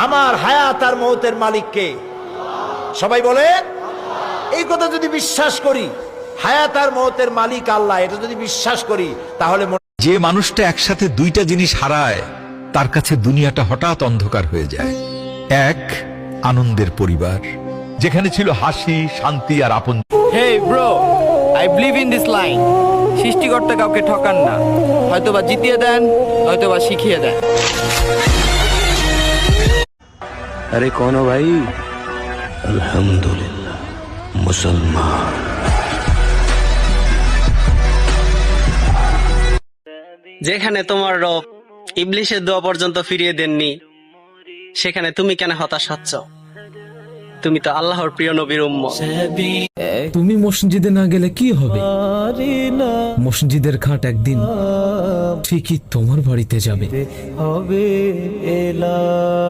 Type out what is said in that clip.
আমার হায়াত আর মৌতের মালিককে? সবাই বলে। এই কথা যদি বিশ্বাস করি, হায়াত আর মৌতের মালিক আল্লাহ, এটা যদি বিশ্বাস করি, তাহলে যে মানুষটা একসাথে দুইটা জিনিস হারায় তার কাছে দুনিয়াটা হঠাৎ অন্ধকার হয়ে যায়। এক, আনন্দের পরিবার, যেখানে ছিল হাসি, শান্তি আর আপন। Hey bro, I believe in this line. সৃষ্টিকর্তা কাউকে ঠকান না, হয়তোবা জিতিয়ে দেন, হয়তোবা শিখিয়ে দেন। अरे कौन हो भाई? अल्हम्दुलिल्लाह मुसलमान। যেখানে তোমার রব ইবলিশের দোয়া পর্যন্ত ফিরিয়ে দেননি, সেখানে তুমি কেন হতাশ হচ্ছ? তুমি তো আল্লাহর প্রিয় নবীর উম্মত। তুমি মসজিদে না গেলে কি হবে? মসজিদের খাট একদিন ঠিকই তোমার বাড়িতে যাবে।